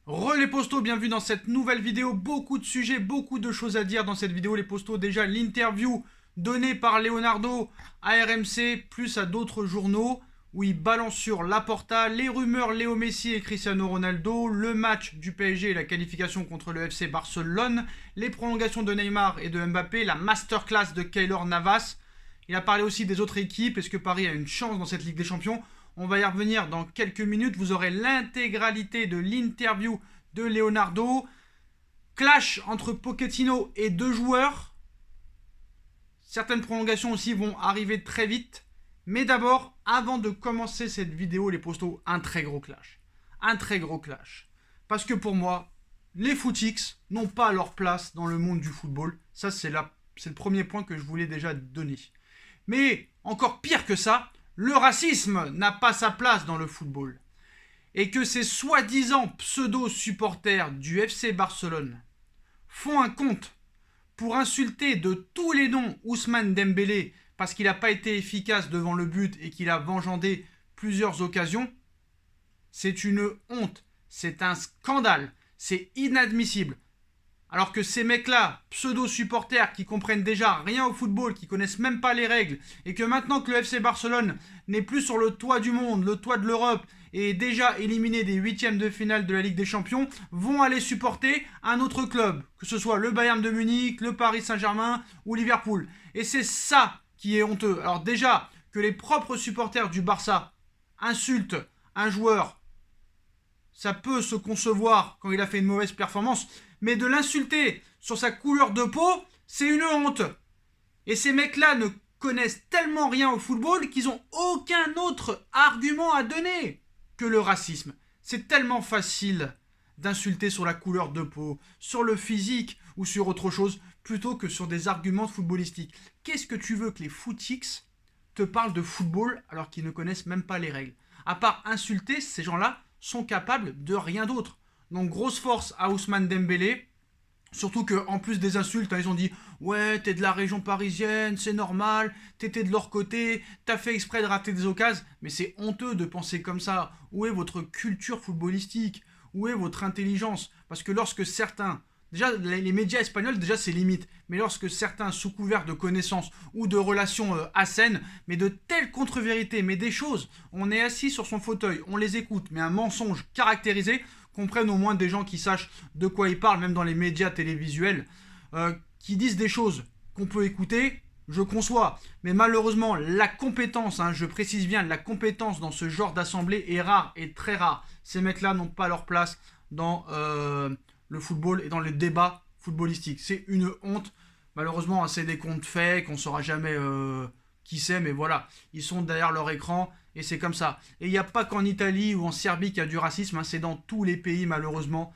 Les postos, bienvenue dans cette nouvelle vidéo. Beaucoup de sujets, beaucoup de choses à dire dans cette vidéo. Les postos, déjà l'interview donnée par Leonardo à RMC, plus à d'autres journaux, où il balance sur Laporta, les rumeurs Léo Messi et Cristiano Ronaldo, le match du PSG et la qualification contre le FC Barcelone, les prolongations de Neymar et de Mbappé, la masterclass de Keylor Navas. Il a parlé aussi des autres équipes. Est-ce que Paris a une chance dans cette Ligue des Champions ? On va y revenir dans quelques minutes. Vous aurez l'intégralité de l'interview de Leonardo. Clash entre Pochettino et deux joueurs. Certaines prolongations aussi vont arriver très vite. Mais d'abord, avant de commencer cette vidéo, les postos, un très gros clash. Un très gros clash. Parce que pour moi, les footix n'ont pas leur place dans le monde du football. Ça, c'est le premier point que je voulais déjà donner. Mais encore pire que ça, le racisme n'a pas sa place dans le football. Et que ces soi-disant pseudo-supporters du FC Barcelone font un compte pour insulter de tous les noms Ousmane Dembélé parce qu'il n'a pas été efficace devant le but et qu'il a vengendé plusieurs occasions, c'est une honte, c'est un scandale, c'est inadmissible. Alors que ces mecs-là, pseudo-supporters qui comprennent déjà rien au football, qui connaissent même pas les règles, et que maintenant que le FC Barcelone n'est plus sur le toit du monde, le toit de l'Europe, et est déjà éliminé des huitièmes de finale de la Ligue des Champions, vont aller supporter un autre club, que ce soit le Bayern de Munich, le Paris Saint-Germain ou Liverpool. Et c'est ça qui est honteux. Alors déjà, que les propres supporters du Barça insultent un joueur, ça peut se concevoir quand il a fait une mauvaise performance, mais de l'insulter sur sa couleur de peau, c'est une honte. Et ces mecs-là ne connaissent tellement rien au football qu'ils n'ont aucun autre argument à donner que le racisme. C'est tellement facile d'insulter sur la couleur de peau, sur le physique ou sur autre chose, plutôt que sur des arguments footballistiques. Qu'est-ce que tu veux que les footix te parlent de football alors qu'ils ne connaissent même pas les règles ? À part insulter, ces gens-là sont capables de rien d'autre. Donc grosse force à Ousmane Dembélé. Surtout qu'en plus des insultes, ils ont dit « Ouais, t'es de la région parisienne, c'est normal, t'étais de leur côté, t'as fait exprès de rater des occasions. » Mais c'est honteux de penser comme ça. Où est votre culture footballistique ? Où est votre intelligence ? Parce que lorsque certains... Déjà, les médias espagnols, déjà, c'est limite. Mais lorsque certains, sous couvert de connaissances ou de relations assènes, mais de telles contre-vérités, mais des choses, on est assis sur son fauteuil, on les écoute, mais un mensonge caractérisé, comprennent au moins des gens qui sachent de quoi ils parlent, même dans les médias télévisuels, qui disent des choses qu'on peut écouter, je conçois. Mais malheureusement, la compétence, je précise bien, la compétence dans ce genre d'assemblée est rare et très rare. Ces mecs-là n'ont pas leur place dans le football et dans les débats footballistiques. C'est une honte. Malheureusement, c'est des comptes faits, qu'on ne saura jamais qui c'est, mais voilà. Ils sont derrière leur écran et c'est comme ça. Et il n'y a pas qu'en Italie ou en Serbie qu'il y a du racisme, c'est dans tous les pays malheureusement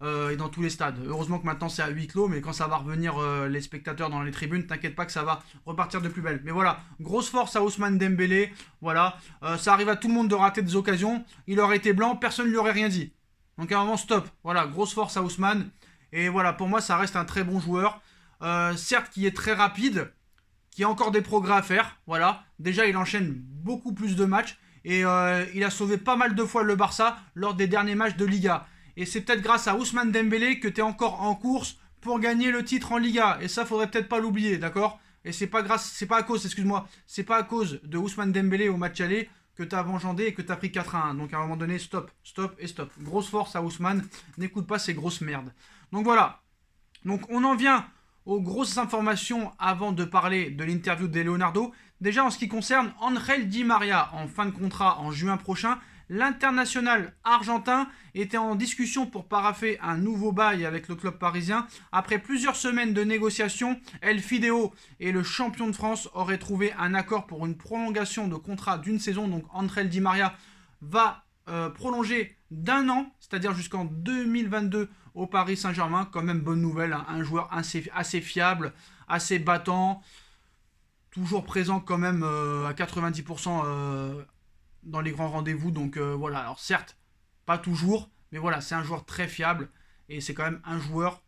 et dans tous les stades. Heureusement que maintenant c'est à huis clos, mais quand ça va revenir les spectateurs dans les tribunes, t'inquiète pas que ça va repartir de plus belle. Mais voilà, grosse force à Ousmane Dembélé. Voilà, ça arrive à tout le monde de rater des occasions. Il aurait été blanc, personne ne lui aurait rien dit. Donc à un moment, stop. Voilà, grosse force à Ousmane. Et voilà, pour moi, ça reste un très bon joueur. Certes, qui est très rapide, qui a encore des progrès à faire. Voilà, déjà, il enchaîne beaucoup plus de matchs. Et il a sauvé pas mal de fois le Barça lors des derniers matchs de Liga. Et c'est peut-être grâce à Ousmane Dembélé que tu es encore en course pour gagner le titre en Liga. Et ça, faudrait peut-être pas l'oublier, d'accord ? Et c'est pas à cause de Ousmane Dembélé au match aller que tu as vengendé et que tu as pris 4-1. Donc à un moment donné, stop. Grosse force à Ousmane, n'écoute pas ces grosses merdes. Donc voilà. Donc on en vient aux grosses informations avant de parler de l'interview de Leonardo. Déjà en ce qui concerne Ángel Di María, en fin de contrat en juin prochain, l'international argentin était en discussion pour paraffer un nouveau bail avec le club parisien. Après plusieurs semaines de négociations, El Fideo et le champion de France auraient trouvé un accord pour une prolongation de contrat d'une saison. Donc Ángel Di María va prolonger d'un an, c'est-à-dire jusqu'en 2022 au Paris Saint-Germain. Quand même bonne nouvelle, un joueur assez fiable, assez battant, toujours présent quand même à 90% dans les grands rendez-vous. Donc voilà, alors certes, pas toujours, mais voilà, c'est un joueur très fiable et c'est quand même un joueur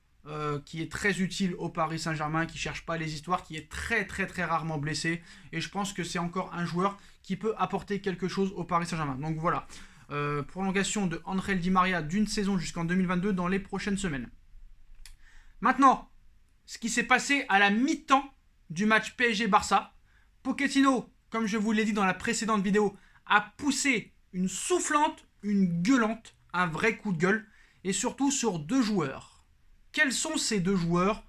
qui est très utile au Paris Saint-Germain, qui cherche pas les histoires, qui est très très très rarement blessé. Et je pense que c'est encore un joueur qui peut apporter quelque chose au Paris Saint-Germain. Donc voilà. prolongation de Angel Di Maria d'une saison jusqu'en 2022 dans les prochaines semaines. Maintenant, ce qui s'est passé à la mi-temps du match PSG-Barça, Pochettino, comme je vous l'ai dit dans la précédente vidéo, a poussé une soufflante, une gueulante, un vrai coup de gueule, et surtout sur 2 joueurs. Quels sont ces 2 joueurs ?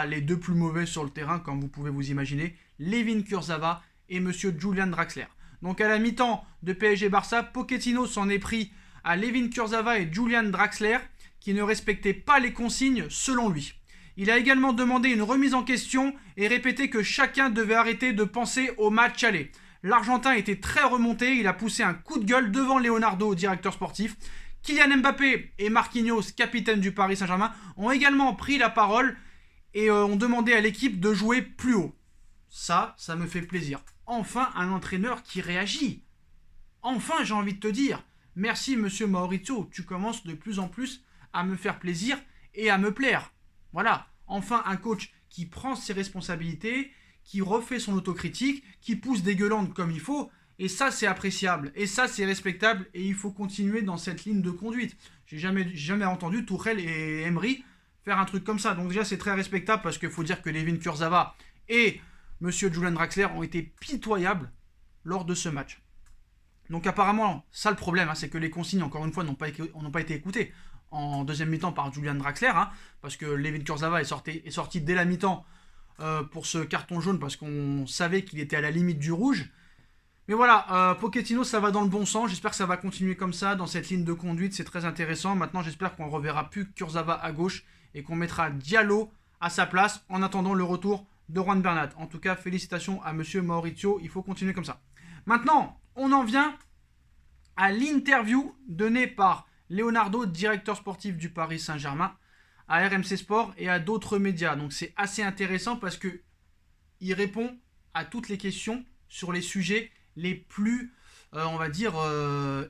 Les 2 plus mauvais sur le terrain, comme vous pouvez vous imaginer, Layvin Kurzawa et Monsieur Julian Draxler. Donc à la mi-temps de PSG-Barça, Pochettino s'en est pris à Layvin Kurzawa et Julian Draxler, qui ne respectaient pas les consignes selon lui. Il a également demandé une remise en question et répété que chacun devait arrêter de penser au match aller. L'Argentin était très remonté, il a poussé un coup de gueule devant Leonardo, directeur sportif. Kylian Mbappé et Marquinhos, capitaine du Paris Saint-Germain, ont également pris la parole et ont demandé à l'équipe de jouer plus haut. Ça me fait plaisir. Enfin, un entraîneur qui réagit. Enfin, j'ai envie de te dire, merci monsieur Maurizio, tu commences de plus en plus à me faire plaisir et à me plaire. Voilà, enfin un coach qui prend ses responsabilités, qui refait son autocritique, qui pousse des gueulantes comme il faut, et ça c'est appréciable, et ça c'est respectable, et il faut continuer dans cette ligne de conduite. J'ai jamais entendu Tuchel et Emery faire un truc comme ça, donc déjà c'est très respectable, parce qu'il faut dire que Layvin Kurzawa et Monsieur Julian Draxler ont été pitoyables lors de ce match. Donc apparemment, ça le problème, c'est que les consignes, encore une fois, n'ont pas été écoutées en deuxième mi-temps par Julian Draxler, parce que Layvin Kurzawa est sorti dès la mi-temps pour ce carton jaune, parce qu'on savait qu'il était à la limite du rouge. Mais voilà, Pochettino, ça va dans le bon sens, j'espère que ça va continuer comme ça, dans cette ligne de conduite, c'est très intéressant. Maintenant, j'espère qu'on ne reverra plus Kurzawa à gauche, et qu'on mettra Diallo à sa place, en attendant le retour de Juan Bernat. En tout cas, félicitations à monsieur Maurizio, il faut continuer comme ça. Maintenant, on en vient à l'interview donnée par Leonardo, directeur sportif du Paris Saint-Germain, à RMC Sport et à d'autres médias. Donc c'est assez intéressant parce que il répond à toutes les questions sur les sujets les plus,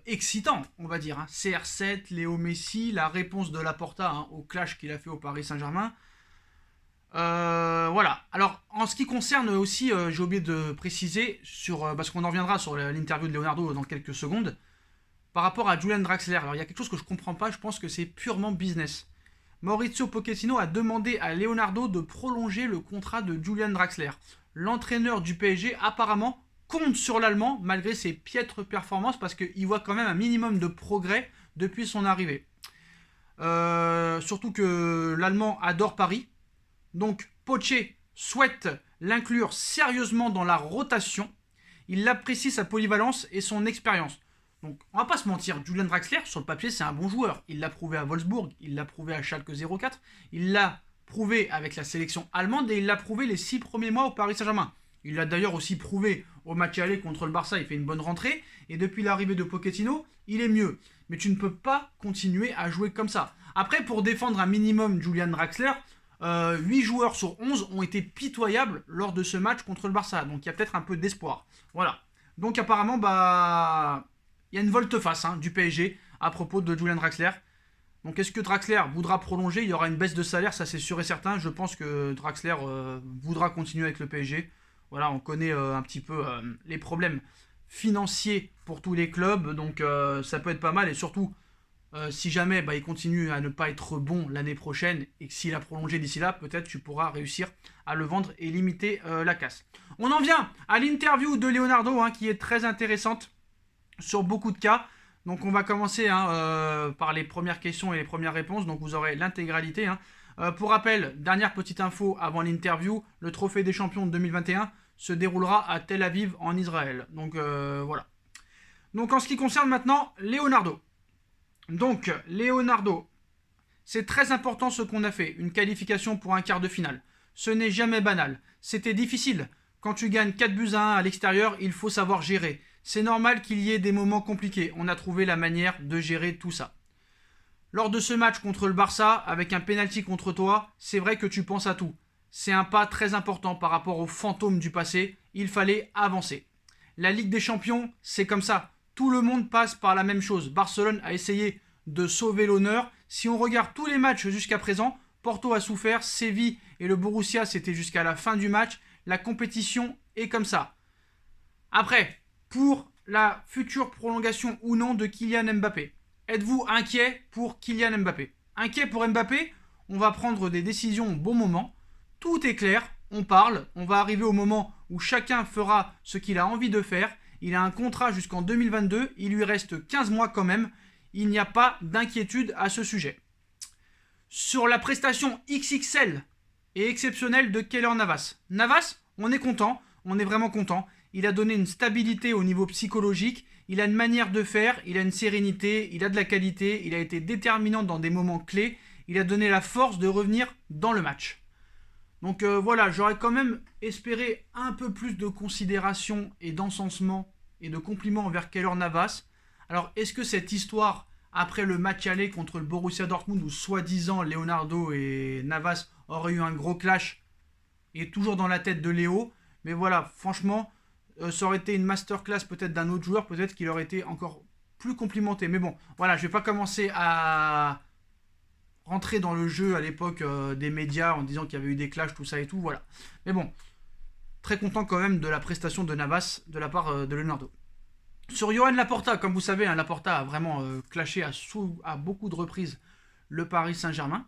excitants, CR7, Léo Messi, la réponse de Laporta au clash qu'il a fait au Paris Saint-Germain. Voilà. Alors, en ce qui concerne aussi, j'ai oublié de préciser, parce qu'on en reviendra sur l'interview de Leonardo dans quelques secondes, par rapport à Julian Draxler. Alors, il y a quelque chose que je ne comprends pas, je pense que c'est purement business. Maurizio Pochettino a demandé à Leonardo de prolonger le contrat de Julian Draxler. L'entraîneur du PSG, apparemment, compte sur l'Allemand, malgré ses piètres performances, parce qu'il voit quand même un minimum de progrès depuis son arrivée. Surtout que l'Allemand adore Paris. Donc, Poche souhaite l'inclure sérieusement dans la rotation. Il apprécie sa polyvalence et son expérience. Donc, on va pas se mentir, Julian Draxler, sur le papier, c'est un bon joueur. Il l'a prouvé à Wolfsburg, il l'a prouvé à Schalke 04, il l'a prouvé avec la sélection allemande et il l'a prouvé les 6 premiers mois au Paris Saint-Germain. Il l'a d'ailleurs aussi prouvé au match aller contre le Barça, il fait une bonne rentrée. Et depuis l'arrivée de Pochettino, il est mieux. Mais tu ne peux pas continuer à jouer comme ça. Après, pour défendre un minimum Julian Draxler, 8 joueurs sur 11 ont été pitoyables lors de ce match contre le Barça. Donc il y a peut-être un peu d'espoir. Voilà. Donc apparemment, il y a une volte-face du PSG à propos de Julian Draxler. Donc est-ce que Draxler voudra prolonger ? Il y aura une baisse de salaire, ça c'est sûr et certain. Je pense que Draxler voudra continuer avec le PSG. Voilà, on connaît un petit peu les problèmes financiers pour tous les clubs. Donc ça peut être pas mal. Et surtout, si jamais il continue à ne pas être bon l'année prochaine et que s'il a prolongé d'ici là, peut-être tu pourras réussir à le vendre et limiter la casse. On en vient à l'interview de Leonardo qui est très intéressante sur beaucoup de cas. Donc on va commencer par les premières questions et les premières réponses. Donc vous aurez l'intégralité. Pour rappel, dernière petite info avant l'interview, le trophée des champions de 2021 se déroulera à Tel Aviv en Israël. Donc voilà. Donc en ce qui concerne maintenant Leonardo. Donc Leonardo, c'est très important ce qu'on a fait. Une qualification pour un quart de finale. Ce n'est jamais banal. C'était difficile. Quand tu gagnes 4-1 à l'extérieur, il faut savoir gérer. C'est normal qu'il y ait des moments compliqués. On a trouvé la manière de gérer tout ça. Lors de ce match contre le Barça, avec un penalty contre toi, c'est vrai que tu penses à tout. C'est un pas très important par rapport aux fantômes du passé. Il fallait avancer. La Ligue des Champions, c'est comme ça. Tout le monde passe par la même chose. Barcelone a essayé de sauver l'honneur. Si on regarde tous les matchs jusqu'à présent, Porto a souffert, Séville et le Borussia, c'était jusqu'à la fin du match. La compétition est comme ça. Après, pour la future prolongation ou non de Kylian Mbappé. Êtes-vous inquiet pour Kylian Mbappé? Inquiet pour Mbappé, on va prendre des décisions au bon moment. Tout est clair, on parle, on va arriver au moment où chacun fera ce qu'il a envie de faire. Il a un contrat jusqu'en 2022, il lui reste 15 mois quand même. Il n'y a pas d'inquiétude à ce sujet. Sur la prestation XXL et exceptionnelle de Keylor Navas. Navas, on est content, on est vraiment content. Il a donné une stabilité au niveau psychologique, il a une manière de faire, il a une sérénité, il a de la qualité, il a été déterminant dans des moments clés, il a donné la force de revenir dans le match. Donc voilà, j'aurais quand même espéré un peu plus de considération et d'encensement et de compliments envers Keylor Navas. Alors est-ce que cette histoire, après le match aller contre le Borussia Dortmund, où soi-disant Leonardo et Navas auraient eu un gros clash, est toujours dans la tête de Léo? Mais voilà, franchement, ça aurait été une masterclass peut-être d'un autre joueur, peut-être qu'il aurait été encore plus complimenté. Mais bon, voilà, je vais pas commencer à rentrer dans le jeu à l'époque des médias en disant qu'il y avait eu des clashs, tout ça et tout, voilà. Mais bon, très content quand même de la prestation de Navas de la part de Leonardo. Sur Johan Laporta, comme vous savez, hein, Laporta a vraiment clashé à beaucoup de reprises le Paris Saint-Germain.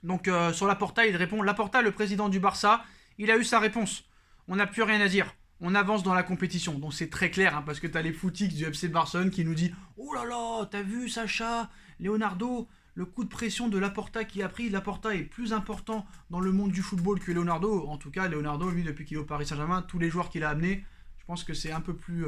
Donc sur Laporta, il répond: Laporta, le président du Barça, il a eu sa réponse. On n'a plus rien à dire. On avance dans la compétition. Donc c'est très clair, hein, parce que tu as les footix du FC Barcelone qui nous dit: oh là là, t'as vu Sacha, Leonardo, le coup de pression de Laporta qu'il a pris. Laporta est plus important dans le monde du football que Leonardo. En tout cas, Leonardo, lui, depuis qu'il est au Paris Saint-Germain, tous les joueurs qu'il a amenés, je pense que c'est un peu plus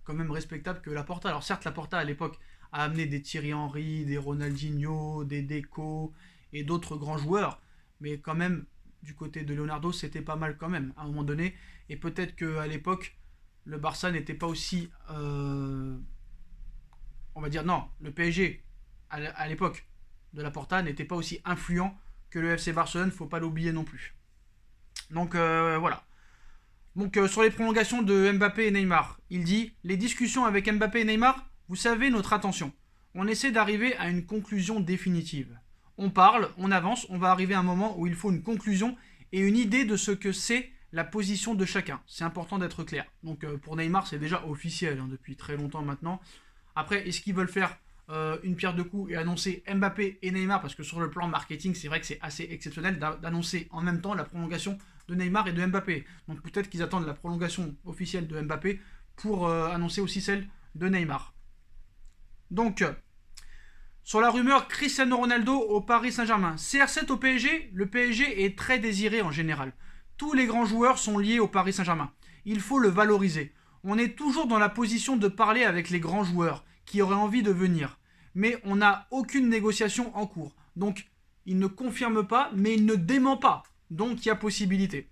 quand même respectable que Laporta. Alors certes, Laporta à l'époque a amené des Thierry Henry, des Ronaldinho, des Deco et d'autres grands joueurs, mais quand même du côté de Leonardo, c'était pas mal quand même à un moment donné. Et peut-être qu'à l'époque, le Barça n'était pas aussi, on va dire, non, le PSG à l'époque de Laporta n'était pas aussi influent que le FC Barcelone, faut pas l'oublier non plus. Donc voilà. Donc sur les prolongations de Mbappé et Neymar, il dit: les discussions avec Mbappé et Neymar, vous savez notre attention. On essaie d'arriver à une conclusion définitive. On parle, on avance, on va arriver à un moment où il faut une conclusion et une idée de ce que c'est la position de chacun. C'est important d'être clair. Donc pour Neymar, c'est déjà officiel hein, depuis très longtemps maintenant. Après, est-ce qu'ils veulent faire une pierre deux coups et annoncer Mbappé et Neymar? Parce que sur le plan marketing, c'est vrai que c'est assez exceptionnel d'annoncer en même temps la prolongation de Neymar et de Mbappé. Donc peut-être qu'ils attendent la prolongation officielle de Mbappé pour annoncer aussi celle de Neymar. Donc, sur la rumeur Cristiano Ronaldo au Paris Saint-Germain. CR7 au PSG, le PSG est très désiré en général. Tous les grands joueurs sont liés au Paris Saint-Germain. Il faut le valoriser. On est toujours dans la position de parler avec les grands joueurs qui auraient envie de venir. Mais on n'a aucune négociation en cours. Donc, il ne confirme pas, mais il ne dément pas. Donc, il y a possibilité.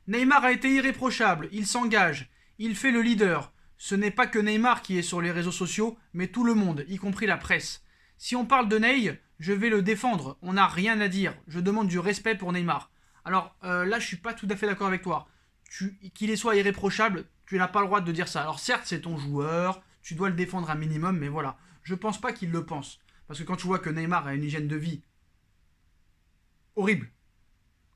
Neymar a été irréprochable. Il s'engage. Il fait le leader. Ce n'est pas que Neymar qui est sur les réseaux sociaux, mais tout le monde, y compris la presse. Si on parle de Ney, je vais le défendre. On n'a rien à dire. Je demande du respect pour Neymar. Alors là, je suis pas tout à fait d'accord avec toi. Qu'il soit irréprochable, tu n'as pas le droit de dire ça. Alors certes, c'est ton joueur, tu dois le défendre un minimum, mais voilà. Je pense pas qu'il le pense. Parce que quand tu vois que Neymar a une hygiène de vie horrible,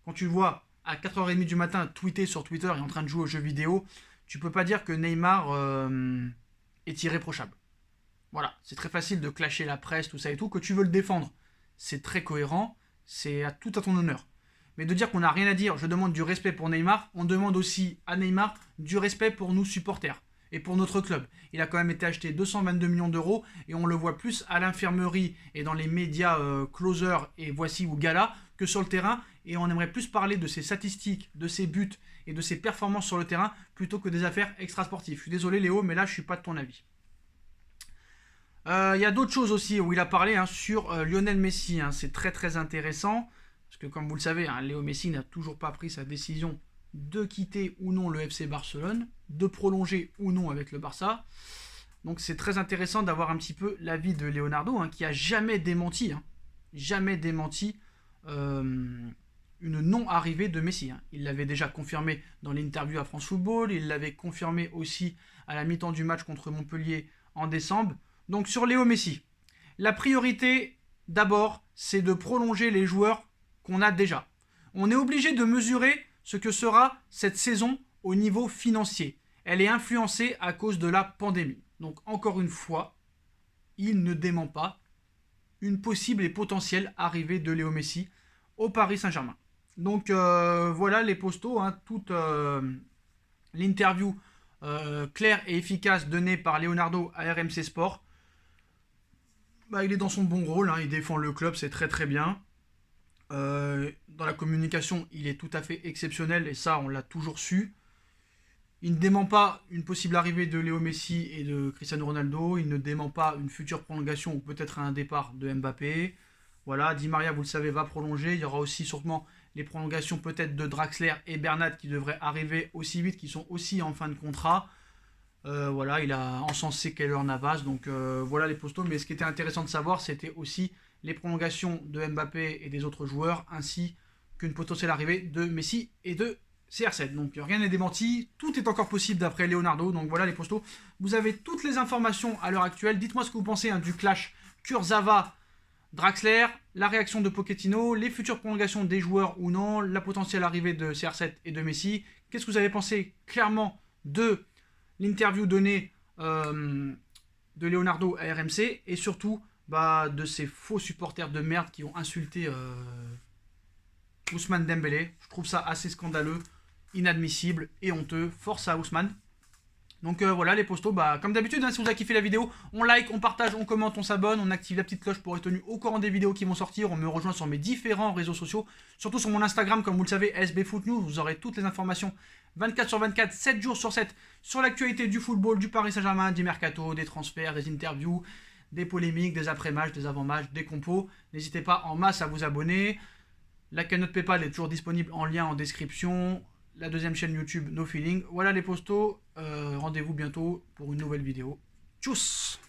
quand tu le vois à 4h30 du matin tweeter sur Twitter et en train de jouer aux jeux vidéo, tu peux pas dire que Neymar est irréprochable. Voilà, c'est très facile de clasher la presse, tout ça et tout, que tu veux le défendre. C'est très cohérent, c'est tout à ton honneur. Mais de dire qu'on n'a rien à dire, je demande du respect pour Neymar, on demande aussi à Neymar du respect pour nous supporters et pour notre club. Il a quand même été acheté 222 millions d'euros et on le voit plus à l'infirmerie et dans les médias Closer et Voici ou Gala que sur le terrain, et on aimerait plus parler de ses statistiques, de ses buts et de ses performances sur le terrain plutôt que des affaires extrasportives. Je suis désolé Léo, mais là je suis pas de ton avis. Il y a d'autres choses aussi où il a parlé sur Lionel Messi. C'est très très intéressant parce que comme vous le savez, Léo Messi n'a toujours pas pris sa décision de quitter ou non le FC Barcelone, de prolonger ou non avec le Barça. Donc c'est très intéressant d'avoir un petit peu l'avis de Leonardo qui a jamais démenti une non-arrivée de Messi. Il l'avait déjà confirmé dans l'interview à France Football, il l'avait confirmé aussi à la mi-temps du match contre Montpellier en décembre. Donc sur Léo Messi, la priorité d'abord, c'est de prolonger les joueurs qu'on a déjà. On est obligé de mesurer ce que sera cette saison au niveau financier. elle est influencée à cause de la pandémie. Donc encore une fois, il ne dément pas une possible et potentielle arrivée de Léo Messi au Paris Saint-Germain. Donc voilà les postos, hein, toute l'interview claire et efficace donnée par Leonardo à RMC Sport. Bah, il est dans son bon rôle, hein, il défend le club, c'est très très bien. Dans la communication, il est tout à fait exceptionnel et ça, on l'a toujours su. Il ne dément pas une possible arrivée de Léo Messi et de Cristiano Ronaldo. Il ne dément pas une future prolongation ou peut-être un départ de Mbappé. Voilà, Di Maria, vous le savez, va prolonger. Il y aura aussi sûrement les prolongations peut-être de Draxler et Bernat qui devraient arriver aussi vite, qui sont aussi en fin de contrat. Voilà, il a encensé Keylor Navas. Donc voilà les postos. Mais ce qui était intéressant de savoir, c'était aussi les prolongations de Mbappé et des autres joueurs, ainsi qu'une potentielle arrivée de Messi et de CR7. Donc rien n'est démenti, tout est encore possible d'après Leonardo. Donc voilà les postos. Vous avez toutes les informations à l'heure actuelle. Dites-moi ce que vous pensez du clash Kurzawa-Draxler, la réaction de Pochettino, les futures prolongations des joueurs ou non, la potentielle arrivée de CR7 et de Messi. Qu'est-ce que vous avez pensé clairement de l'interview donnée de Leonardo à RMC et surtout de ces faux supporters de merde qui ont insulté Ousmane Dembélé. Je trouve ça assez scandaleux, inadmissible et honteux. Force à Ousmane. Donc voilà les postos, comme d'habitude, si vous avez kiffé la vidéo, on like, on partage, on commente, on s'abonne, on active la petite cloche pour être tenu au courant des vidéos qui vont sortir. On me rejoint sur mes différents réseaux sociaux, surtout sur mon Instagram, comme vous le savez, SB Foot News. Vous aurez toutes les informations 24 sur 24, 7 jours sur 7 sur l'actualité du football, du Paris Saint-Germain, du mercato, des transferts, des interviews, des polémiques, des après-matchs, des avant-matchs, des compos. N'hésitez pas en masse à vous abonner. La cagnotte PayPal est toujours disponible en lien en description. La deuxième chaîne YouTube No Feeling. Voilà les postos. Rendez-vous bientôt pour une nouvelle vidéo. Tchuss!